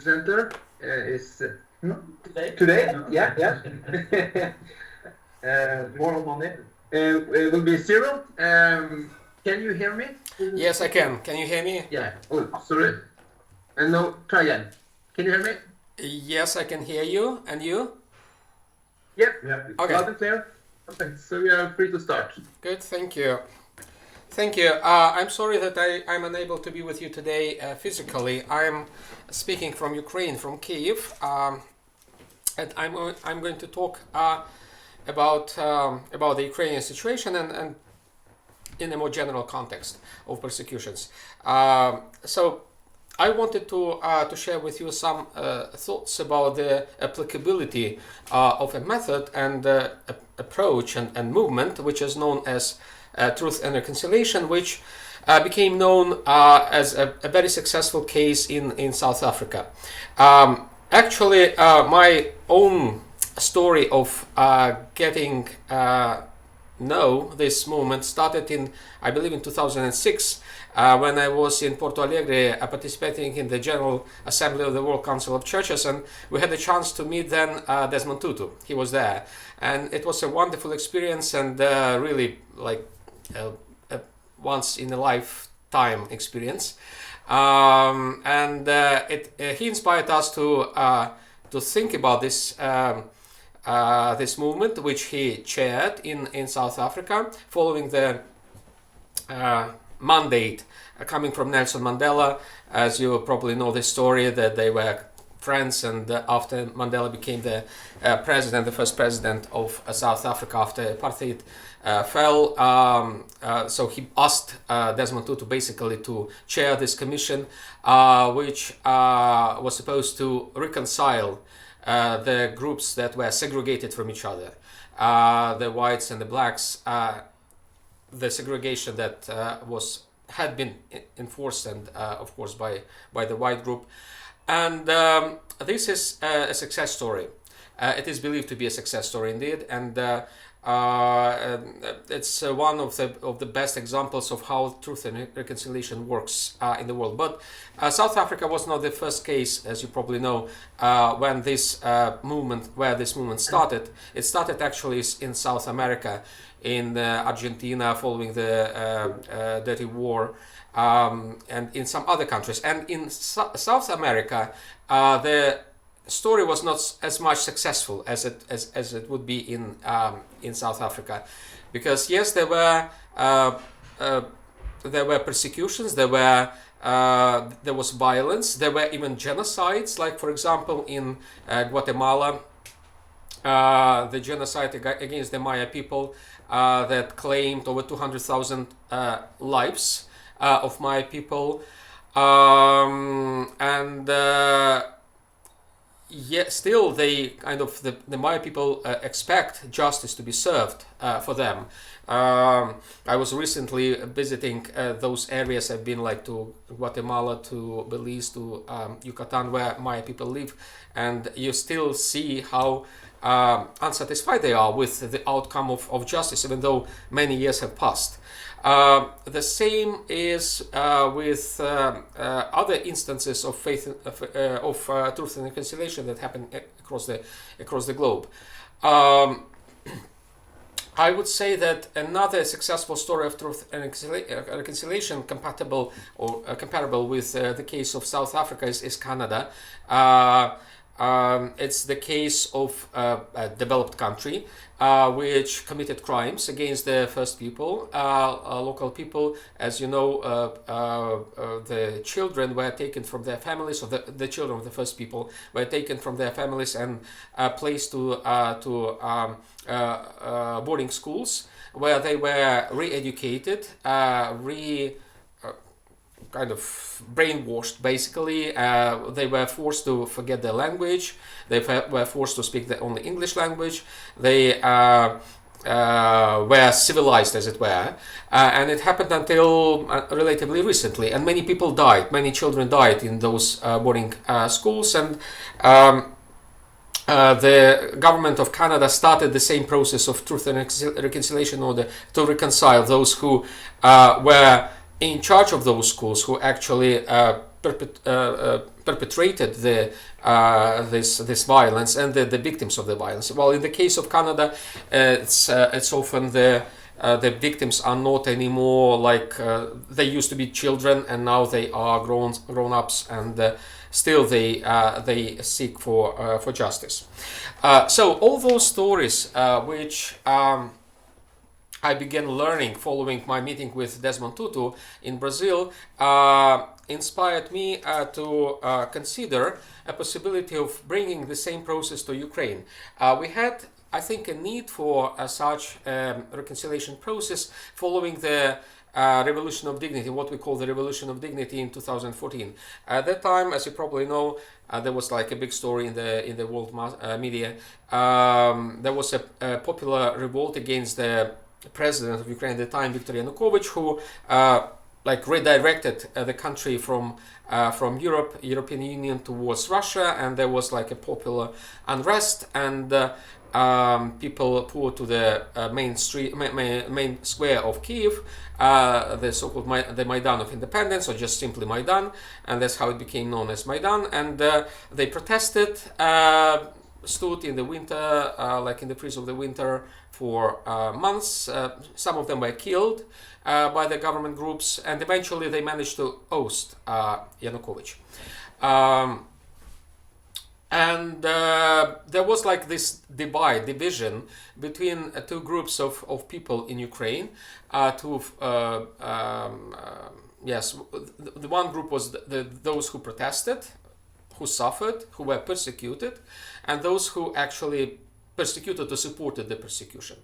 presenter is today. Yeah. More on Monday. It will be Cyril. Can you hear me? Yes, I can. Can you hear me? Yeah. Oh, sorry. And no, try again. Can you hear me? Yes, I can hear you. And you? Yep. Okay. Loud and clear. Okay, so we are free to start. Good, thank you. Thank you. I'm sorry that I'm unable to be with you today physically. I'm speaking from Ukraine, from Kyiv, and I'm going to talk about the Ukrainian situation and in a more general context of persecutions. So I wanted to share with you some thoughts about the applicability of a method and approach and movement which is known as Truth and Reconciliation, which became known as a very successful case in South Africa. Actually, my own story of getting know this movement started in, I believe, in 2006 when I was in Porto Alegre participating in the General Assembly of the World Council of Churches, and we had a chance to meet then Desmond Tutu. He was there, and it was a wonderful experience and really like a once in a lifetime experience. He inspired us to think about this this movement, which he chaired in South Africa, following the mandate coming from Nelson Mandela. As you probably know the story, that they were friends, and after Mandela became the president, the first president of South Africa after apartheid fell, so he asked Desmond Tutu basically to chair this commission, which was supposed to reconcile the groups that were segregated from each other, the whites and the blacks, the segregation that had been enforced, and of course by the white group. And this is a success story. It is believed to be a success story indeed, and it's one of the best examples of how truth and reconciliation works in the world. But South Africa was not the first case, as you probably know, when this movement started. It started actually in South America, in Argentina, following the Dirty War, and in some other countries. And in South America, the story was not as much successful as it would be in South Africa, because yes, there were persecutions, there was violence, there were even genocides, like for example in Guatemala, the genocide against the Maya people that claimed over 200,000 lives of Maya people, yet still the Maya people expect justice to be served for them. I was recently visiting those areas. I've been like to Guatemala, to Belize, to Yucatan, where Maya people live, and you still see how unsatisfied they are with the outcome of justice, even though many years have passed. The same is with other instances of faith of truth and reconciliation that happen across the globe. I would say that another successful story of truth and reconciliation comparable with the case of South Africa is Canada. It's the case of a developed country which committed crimes against the first people, local people. As you know, the children were taken from their families, or the children of the first people were taken from their families and placed to boarding schools, where they were re-educated, kind of brainwashed, basically. They were forced to forget their language. They were forced to speak only English language. They were civilized, as it were. And it happened until relatively recently. And many people died. Many children died in those boarding schools. And the government of Canada started the same process of truth and reconciliation in order to reconcile those who were in charge of those schools, who actually perpetrated this violence and the victims of the violence. Well, in the case of Canada, it's often the victims are not anymore like they used to be children, and now they are grown-ups, and still they seek for justice. So all those stories which I began learning following my meeting with Desmond Tutu in Brazil inspired me to consider a possibility of bringing the same process to Ukraine. We had, I think, a need for such reconciliation process following the Revolution of Dignity, what we call the Revolution of Dignity in 2014. At that time, as you probably know, there was like a big story in the world media. There was a popular revolt against the president of Ukraine at the time, Viktor Yanukovych, who like redirected the country from European Union towards Russia, and there was like a popular unrest, and people poured to the main square of Kiev, the so-called the Maidan of Independence, or just simply Maidan, and that's how it became known as Maidan. And they protested, stood in the winter, like in the freeze of the winter, for months. Some of them were killed by the government groups, and eventually they managed to oust Yanukovych. And there was like this division between two groups of people in Ukraine. Yes, the one group was those who protested, who suffered, who were persecuted, and those who actually persecuted or supported the persecution.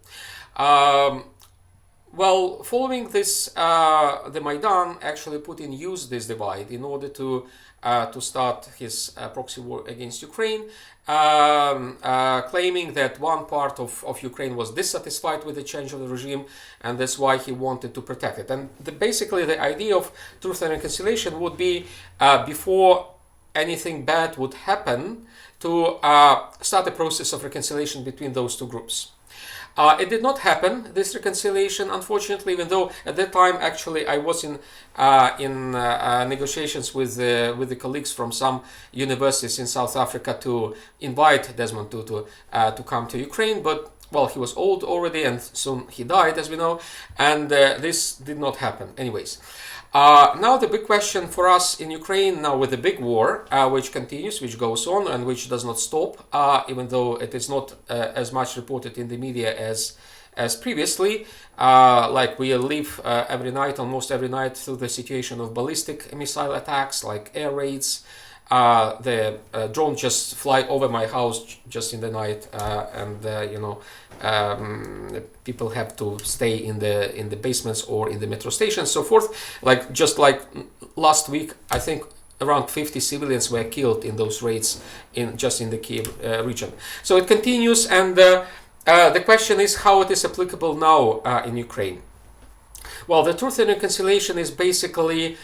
Well, following this, the Maidan actually put in use this divide in order to start his proxy war against Ukraine, claiming that one part of Ukraine was dissatisfied with the change of the regime, and that's why he wanted to protect it. And basically the idea of truth and reconciliation would be, before anything bad would happen, to start a process of reconciliation between those two groups. It did not happen, this reconciliation, unfortunately, even though at that time actually I was in negotiations with the colleagues from some universities in South Africa to invite Desmond Tutu to come to Ukraine, but well, he was old already and soon he died, as we know, and this did not happen anyways. Now the big question for us in Ukraine, now with the big war, which continues, which goes on and which does not stop, even though it is not as much reported in the media as previously, like we live almost every night through the situation of ballistic missile attacks, like air raids. The drone just fly over my house just in the night, and people have to stay in the basements or in the metro stations, so forth. Like just like last week, I think around 50 civilians were killed in those raids just in the Kiev region. So it continues, and the question is how it is applicable now in Ukraine. Well, the truth and reconciliation is basically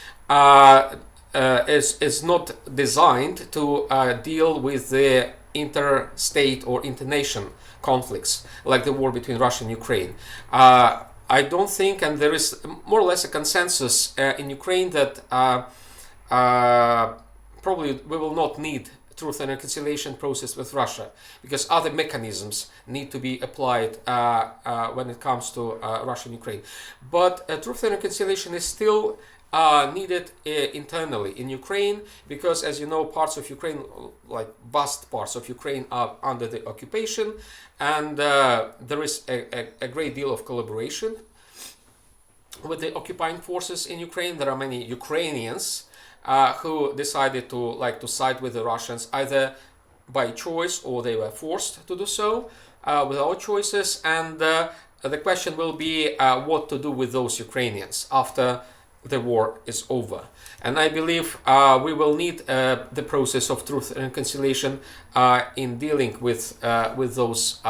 is not designed to deal with the interstate or internation conflicts like the war between Russia and Ukraine. I don't think, and there is more or less a consensus in Ukraine that probably we will not need truth and reconciliation process with Russia, because other mechanisms need to be applied when it comes to Russia and Ukraine. But truth and reconciliation is still needed internally in Ukraine, because, as you know, parts of Ukraine, like vast parts of Ukraine, are under the occupation, and there is a great deal of collaboration with the occupying forces in Ukraine. There are many Ukrainians who decided to side with the Russians, either by choice or they were forced to do so without choices. And the question will be what to do with those Ukrainians after the war is over. And I believe we will need the process of truth and reconciliation in dealing with those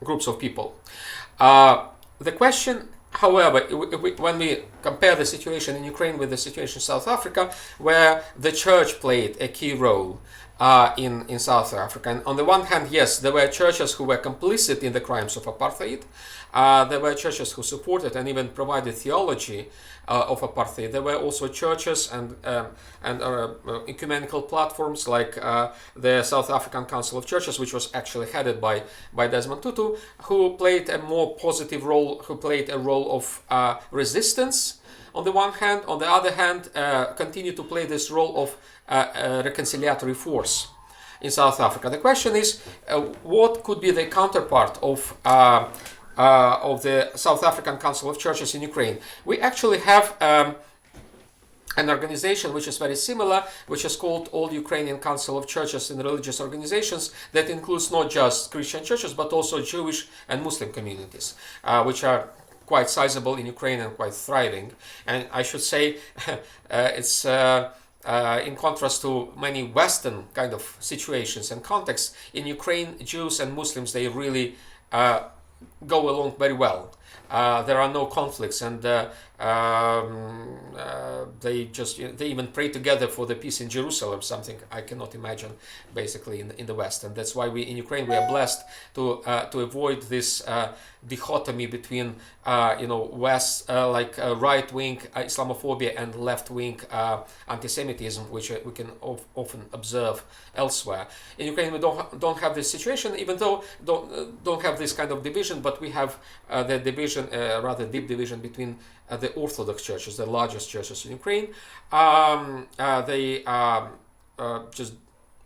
groups of people. The question, however, when we compare the situation in Ukraine with the situation in South Africa, where the church played a key role in South Africa. And on the one hand, yes, there were churches who were complicit in the crimes of apartheid. There were churches who supported and even provided theology of apartheid. There were also churches and ecumenical platforms like the South African Council of Churches, which was actually headed by Desmond Tutu, who played a more positive role, who played a role of resistance on the one hand. On the other hand, continue to play this role of reconciliatory force in South Africa. The question is, what could be the counterpart of the South African Council of Churches in Ukraine? We actually have an organization which is very similar, which is called All Ukrainian Council of Churches and Religious Organizations, that includes not just Christian churches but also Jewish and Muslim communities, which are quite sizable in Ukraine and quite thriving. And I should say it's in contrast to many Western kind of situations and contexts, in Ukraine, Jews and Muslims, they really go along very well. There are no conflicts, and they even pray together for the peace in Jerusalem, something I cannot imagine basically in the West. And that's why we in Ukraine we are blessed to avoid this dichotomy between West right-wing Islamophobia and left-wing anti-Semitism, which we can often observe elsewhere. In Ukraine we don't have this situation, even though don't have this kind of division, but we have the division, rather deep division between the Orthodox churches, the largest churches in Ukraine.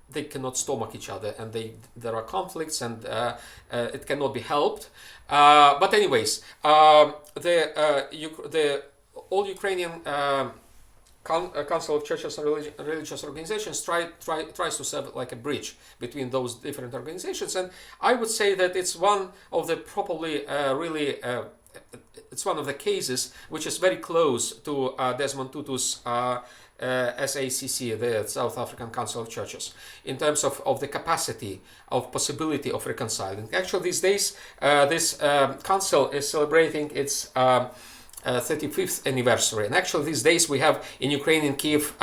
They cannot stomach each other, and there are conflicts, and it cannot be helped. But anyways, the all Ukrainian Council of Churches and Religious Organizations tries to serve like a bridge between those different organizations, and I would say that it's one of the it's one of the cases which is very close to Desmond Tutu's SACC, the South African Council of Churches, in terms of the capacity, of possibility of reconciling. Actually, these days, this council is celebrating its 35th anniversary. And actually, these days we have in Ukraine, in Kiev,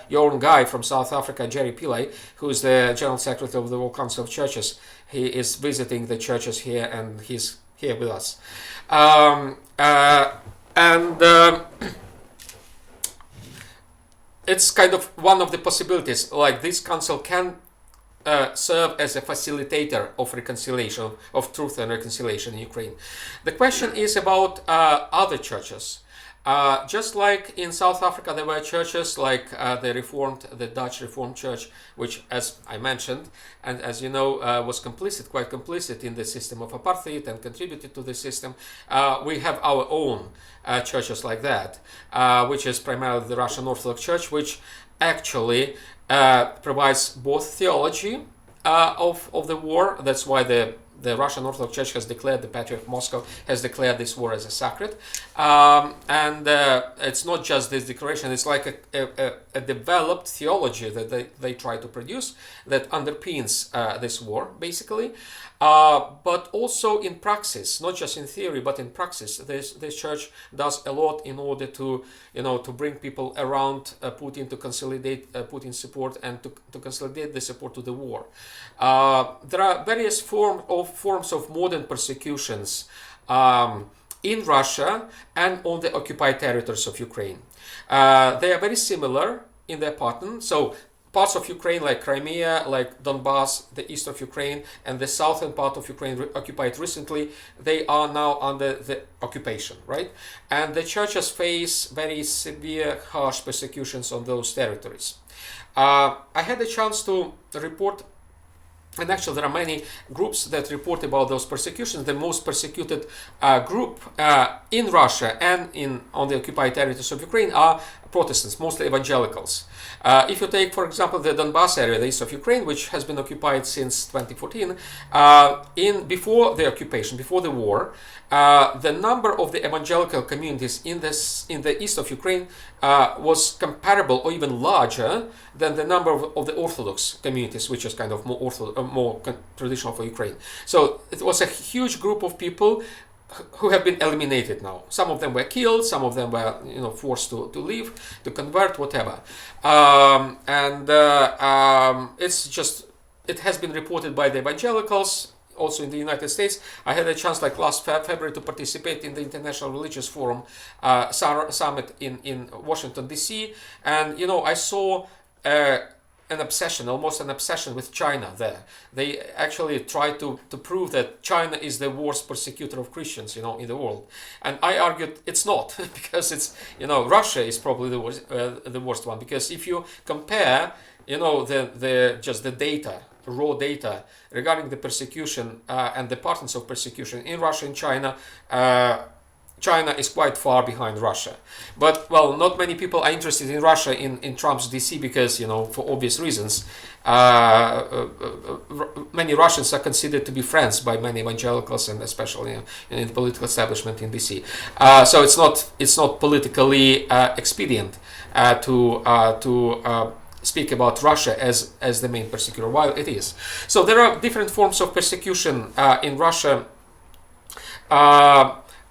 your own guy from South Africa, Jerry Pillay, who is the General Secretary of the World Council of Churches. He is visiting the churches here, and he's here with us. It's kind of one of the possibilities, like this council can serve as a facilitator of reconciliation, of truth and reconciliation in Ukraine. The question is about other churches. Just like in South Africa, there were churches like the Dutch Reformed Church, which, as I mentioned, and as you know, was quite complicit in the system of apartheid and contributed to the system. We have our own churches like that, which is primarily the Russian Orthodox Church, which actually provides both theology of the war. That's why the Russian Orthodox Church has declared, the Patriarch of Moscow has declared this war as a sacred. And it's not just this declaration, it's like a developed theology that they try to produce that underpins this war, basically. But also in praxis, not just in theory, but in praxis, this church does a lot in order to bring people around Putin, to consolidate Putin's support, and to consolidate the support to the war. There are various forms of modern persecutions in Russia and on the occupied territories of Ukraine. They are very similar in their pattern. So parts of Ukraine like Crimea, like Donbass, the east of Ukraine, and the southern part of Ukraine occupied recently, they are now under the occupation, right? And the churches face very severe, harsh persecutions on those territories. I had a chance to report, and actually there are many groups that report about those persecutions. The most persecuted group in Russia and on the occupied territories of Ukraine are Protestants, mostly evangelicals. If you take, for example, the Donbass area, the east of Ukraine, which has been occupied since 2014, before the occupation, before the war, the number of the evangelical communities in the east of Ukraine was comparable or even larger than the number of the Orthodox communities, which is kind of more traditional for Ukraine. So it was a huge group of people who have been eliminated now. Some of them were killed, some of them were forced to leave, to convert, whatever. It has been reported by the evangelicals, also in the United States. I had a chance like last February to participate in the International Religious Forum summit in Washington DC, and I saw almost an obsession with China there. They actually tried to prove that China is the worst persecutor of Christians, in the world. And I argued it's not, because it's, Russia is probably the worst one. Because if you compare, the data, raw data regarding the persecution and the patterns of persecution in Russia and China, China is quite far behind Russia. But, well, not many people are interested in Russia in Trump's DC because, for obvious reasons, many Russians are considered to be friends by many evangelicals and especially in the political establishment in DC. So it's not politically expedient to speak about Russia as the main persecutor, while it is. So there are different forms of persecution in Russia.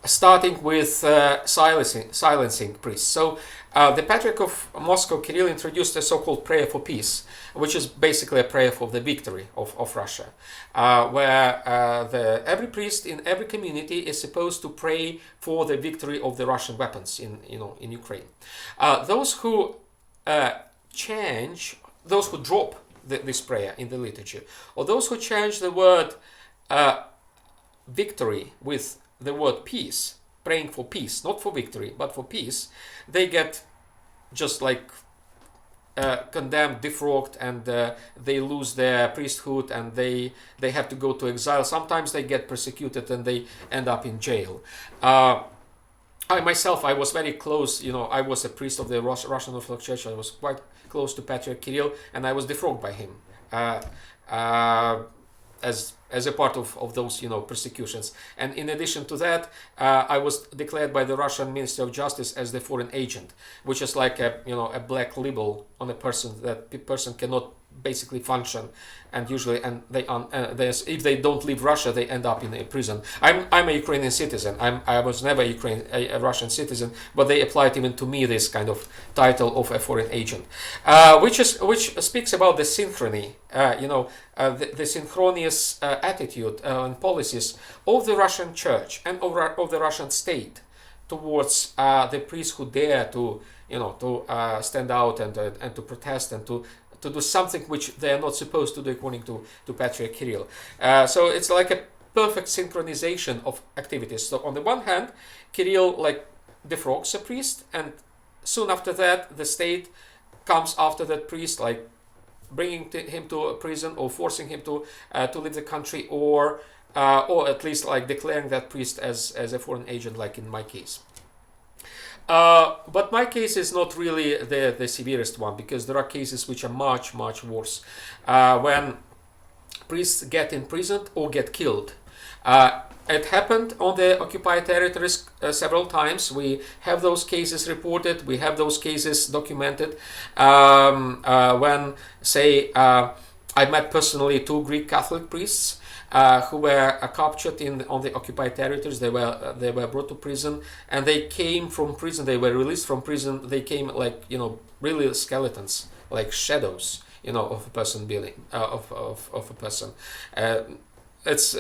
Starting with silencing priests. So the Patriarch of Moscow, Kirill, introduced a so-called prayer for peace, which is basically a prayer for the victory of Russia, where every priest in every community is supposed to pray for the victory of the Russian weapons in Ukraine. Those who drop this prayer in the liturgy, or those who change the word victory with the word peace, praying for peace, not for victory, but for peace, they get just like condemned, defrocked, and they lose their priesthood, and they have to go to exile. Sometimes they get persecuted and they end up in jail. I was very close, I was a priest of the Russian Orthodox Church. I was quite close to Patriarch Kirill, and I was defrocked by him. As a part of those persecutions. And in addition to that, I was declared by the Russian Ministry of Justice as the foreign agent, which is like a black label on a person, that the person cannot basically function, and usually if they don't leave Russia, they end up in a prison. I'm a Ukrainian citizen. I was never a Russian citizen, but they applied even to me this kind of title of a foreign agent, which speaks about the synchrony, the synchronous attitude and policies of the Russian Church and of the Russian state towards the priests who dare to stand out and to protest and to do something which they are not supposed to do according to Patriarch Kirill. So it's like a perfect synchronization of activities. So on the one hand, Kirill defrocks a priest, and soon after that the state comes after that priest, bringing him to a prison or forcing him to leave the country, or at least declaring that priest as a foreign agent, like in my case. But my case is not really the severest one, because there are cases which are much, much worse, when priests get imprisoned or get killed. It happened on the occupied territories several times. We have those cases reported. We have those cases documented. When, say, I met personally 2 Greek Catholic priests who were captured on the occupied territories. They were brought to prison, and they came from prison. They were released from prison. They came really skeletons, like shadows, of a person of a person. It's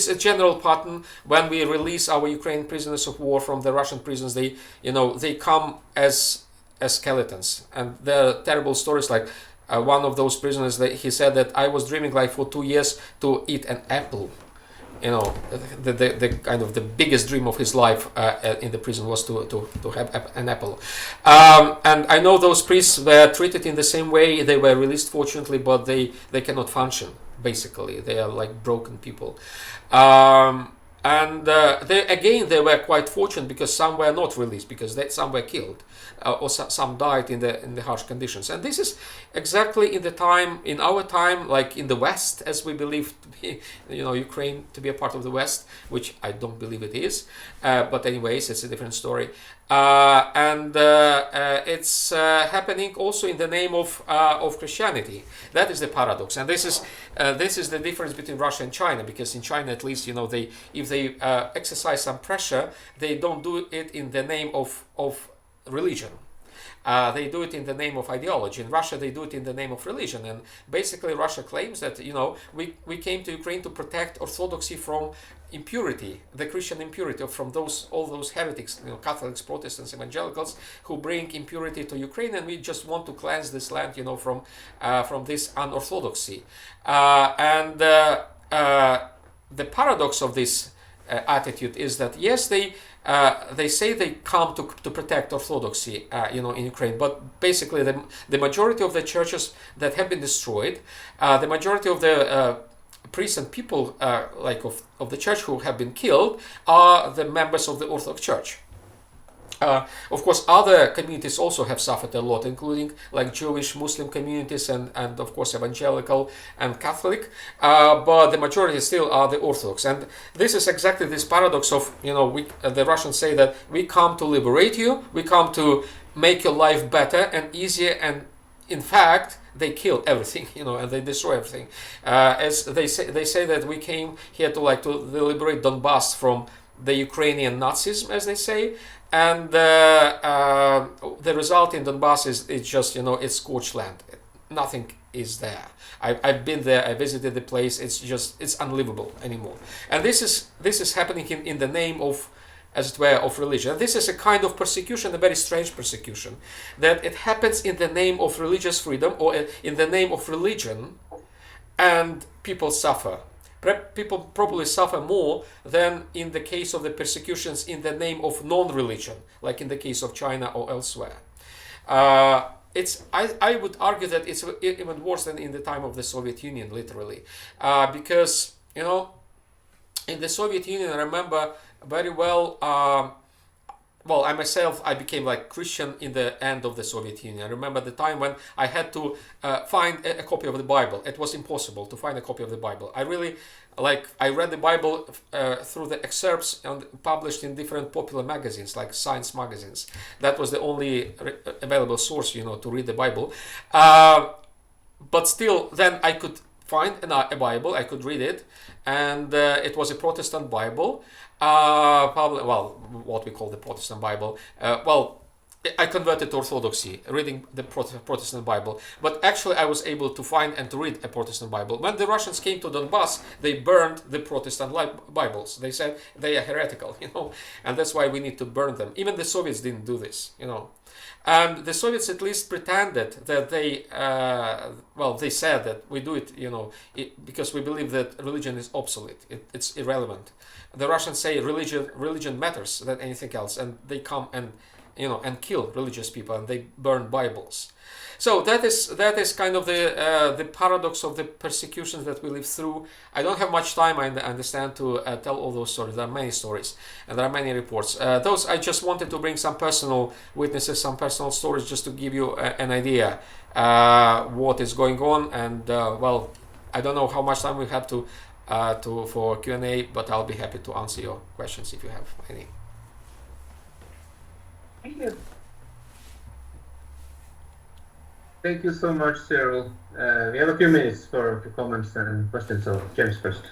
a general pattern. When we release our Ukrainian prisoners of war from the Russian prisons, they come as skeletons, and there are terrible stories. One of those prisoners, he said that I was dreaming for 2 years to eat an apple. The kind of the biggest dream of his life in the prison was to have an apple. And I know those priests were treated in the same way. They were released, fortunately, but they cannot function. Basically, they are like broken people. And they were quite fortunate, because some were not released, because some were killed. or some died in the harsh conditions. And this is exactly in our time, like in the West, as we believe to be, Ukraine to be a part of the West, which I don't believe it is. But anyways, it's a different story. And it's happening also in the name of Christianity. That is the paradox, and this is the difference between Russia and China. Because in China, at least, if they exercise some pressure, they don't do it in the name of religion. They do it in the name of ideology. In Russia, they do it in the name of religion. And basically, Russia claims that we came to Ukraine to protect Orthodoxy from impurity, the Christian impurity, from all those heretics, Catholics, Protestants, Evangelicals, who bring impurity to Ukraine, and we just want to cleanse this land, from this unorthodoxy. And the paradox of this attitude is that yes, they say they come to protect Orthodoxy, in Ukraine, but basically the majority of the churches that have been destroyed, the majority of the priests and people of the church who have been killed are the members of the Orthodox Church. Of course, other communities also have suffered a lot, including like Jewish, Muslim communities, and of course Evangelical and Catholic. But the majority still are the Orthodox, and this is exactly this paradox of the Russians say that we come to liberate you, we come to make your life better and easier, and in fact they kill everything, and they destroy everything. As they say that we came here to liberate Donbass from the Ukrainian Nazism, as they say. And the result in Donbass is it's just it's scorched land. Nothing is there. I've been there. I visited the place. It's unlivable anymore. And this is happening in the name of, as it were, of religion. And this is a kind of persecution, a very strange persecution, that it happens in the name of religious freedom or in the name of religion, and people suffer. People probably suffer more than in the case of the persecutions in the name of non-religion, like in the case of China or elsewhere. I would argue that it's even worse than in the time of the Soviet Union, literally, because in the Soviet Union, I remember very well. I myself, I became Christian in the end of the Soviet Union. I remember the time when I had to find a copy of the Bible. It was impossible to find a copy of the Bible. I really, I read the Bible through the excerpts published in different popular magazines, like science magazines. That was the only available source, to read the Bible. But still, then I could find a Bible, I could read it, and it was a Protestant Bible. Probably, what we call the Protestant Bible. I converted to Orthodoxy, reading the Protestant Bible. But actually, I was able to find and to read a Protestant Bible. When the Russians came to Donbass, they burned the Protestant Bibles. They said they are heretical, and that's why we need to burn them. Even the Soviets didn't do this, And the Soviets at least pretended that they said that we do it, because we believe that religion is obsolete. It's irrelevant. The Russians say religion matters than anything else, and they come and kill religious people, and they burn Bibles. So that is kind of the paradox of the persecutions that we live through. I don't have much time, I understand, to tell all those stories. There are many stories, and there are many reports. Those I just wanted to bring some personal witnesses, some personal stories, just to give you an idea what is going on. And I don't know how much time we have for Q&A, but I'll be happy to answer your questions if you have any. Thank you. Thank you so much, Cyril. We have a few minutes for comments and questions. So, James first.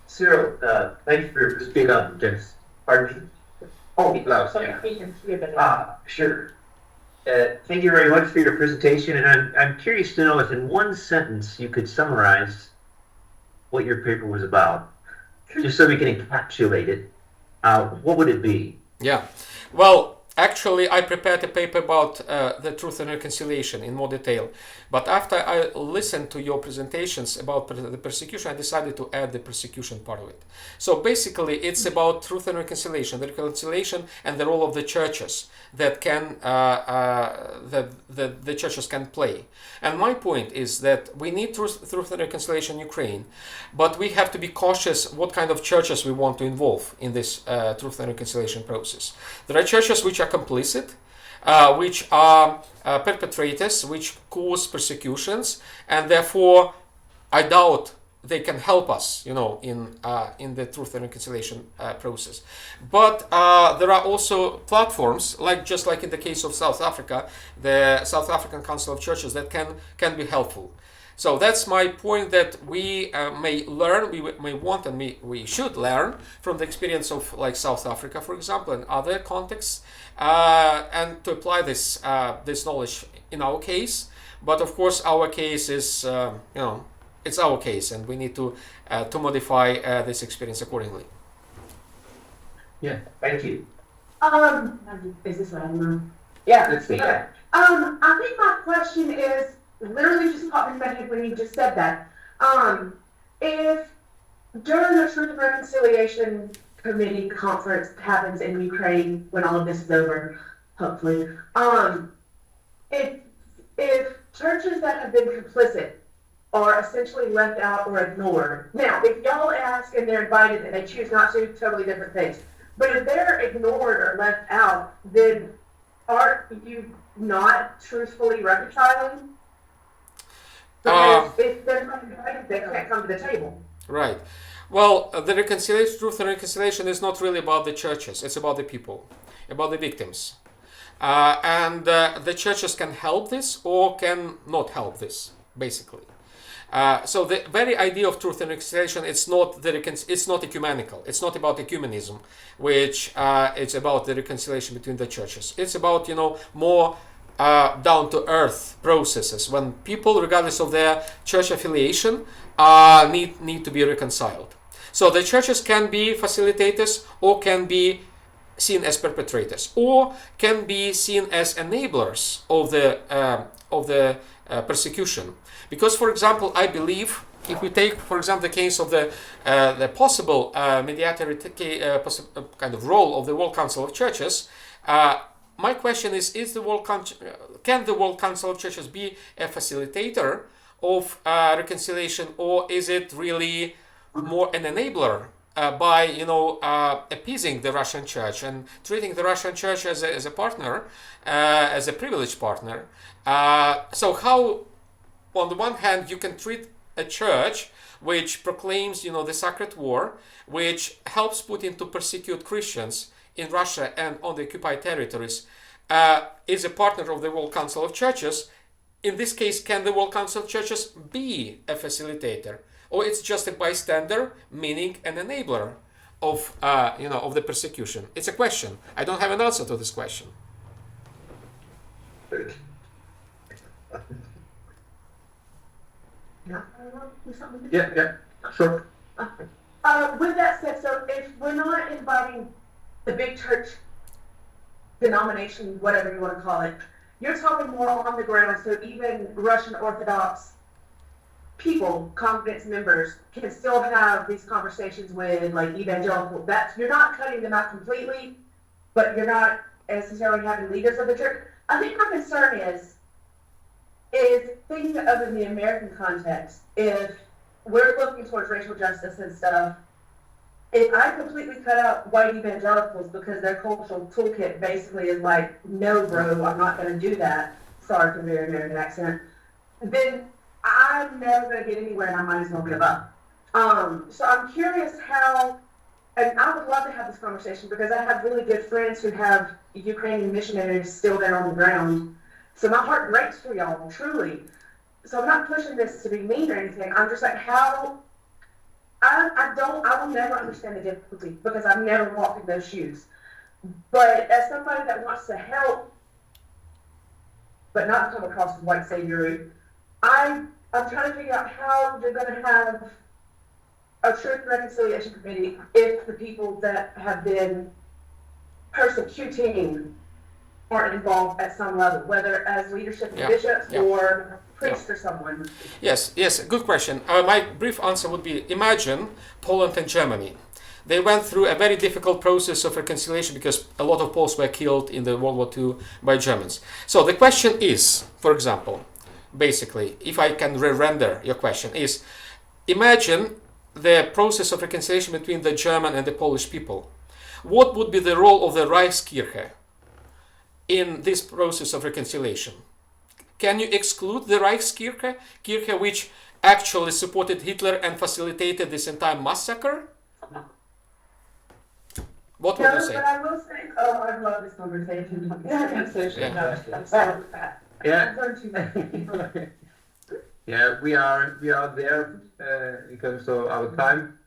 Cyril, thank you for your Speak up, James. Pardon me? Oh, loud. Sure. Thank you very much for your presentation, and I'm curious to know if in one sentence you could summarize what your paper was about, just so we can encapsulate it. What would it be? Yeah. Well, actually, I prepared a paper about the truth and reconciliation in more detail. But after I listened to your presentations about the persecution, I decided to add the persecution part of it. So basically, it's about truth and reconciliation, the reconciliation and the role of the churches that the churches can play. And my point is that we need truth and reconciliation in Ukraine, but we have to be cautious what kind of churches we want to involve in this truth and reconciliation process. There are churches which are complicit. which are perpetrators, which cause persecutions, and therefore I doubt they can help us, in the truth and reconciliation process. But there are also platforms, just like in the case of South Africa, the South African Council of Churches, that can be helpful. So that's my point, that we may learn, we may want, and we should learn from the experience of South Africa, for example, and other contexts, and to apply this knowledge in our case. But of course, our case is, it's our case, and we need to modify this experience accordingly. Yeah. Thank you. Is this what I'm Yeah. Let's see. I think my question is literally just popped in my head when you just said that. If during the Truth and Reconciliation Committee conference happens in Ukraine when all of this is over, hopefully, if churches that have been complicit are essentially left out or ignored. Now, if y'all ask and they're invited and they choose not to, totally different things. But if they're ignored or left out, then aren't you not truthfully reconciling? Because if they're not invited, they can't come to the table. Right. Well, the truth and reconciliation is not really about the churches. It's about the people, about the victims. And the churches can help this or can not help this, basically. So the very idea of truth and reconciliation, it's not ecumenical. It's not about ecumenism, which it's about the reconciliation between the churches. It's about more down to earth processes when people, regardless of their church affiliation, need to be reconciled. So the churches can be facilitators or can be seen as perpetrators or can be seen as enablers of the persecution. Because, for example, I believe if we take, for example, the case of the possible mediatory kind of role of the World Council of Churches, my question is can the World Council of Churches be a facilitator of reconciliation, or is it really more an enabler by appeasing the Russian Church and treating the Russian Church as a partner, as a privileged partner? So how, on the one hand, you can treat a church which proclaims, the sacred war, which helps Putin to persecute Christians in Russia and on the occupied territories, is a partner of the World Council of Churches. In this case, can the World Council of Churches be a facilitator, or it's just a bystander, meaning an enabler of the persecution? It's a question. I don't have an answer to this question. Yeah, sure. With that said, so if we're not inviting the big church denomination, whatever you want to call it, you're talking more on the ground, so even Russian Orthodox people, congregants, members, can still have these conversations with evangelical. You're not cutting them out completely, but you're not necessarily having leaders of the church. I think my concern is thinking of in the American context, if we're looking towards racial justice and stuff, if I completely cut out white evangelicals because their cultural toolkit basically is no, bro, I'm not going to do that. Sorry for the very American accent. Then I'm never going to get anywhere, and I might as well give up. So I'm curious how, and I would love to have this conversation because I have really good friends who have Ukrainian missionaries still there on the ground. So my heart breaks for y'all, truly. So I'm not pushing this to be mean or anything. I'm just how. I will never understand the difficulty because I've never walked in those shoes. But as somebody that wants to help, but not come across as white saviory, I'm trying to figure out how you're going to have a Truth and Reconciliation Committee if the people that have been persecuting aren't involved at some level, whether as leadership of bishops or priest or someone. Yes, good question. My brief answer would be, imagine Poland and Germany. They went through a very difficult process of reconciliation because a lot of Poles were killed in the World War II by Germans. So the question is, for example, basically, if I can re-render your question, is imagine the process of reconciliation between the German and the Polish people. What would be the role of the Reichskirche in this process of reconciliation? Can you exclude the Reichskirche, Kirche, which actually supported Hitler and facilitated this entire massacre? What would you No, say? but I will say, oh, I love this conversation. Yeah. Yeah. Yeah, we are there in terms of our time.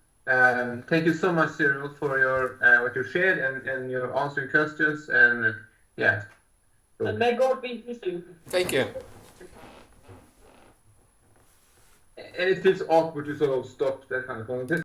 Thank you so much, Cyril, for your what you shared and your answering questions, and yeah. And may God be with you. Thank you. And it feels awkward to sort of stop that kind of conversation.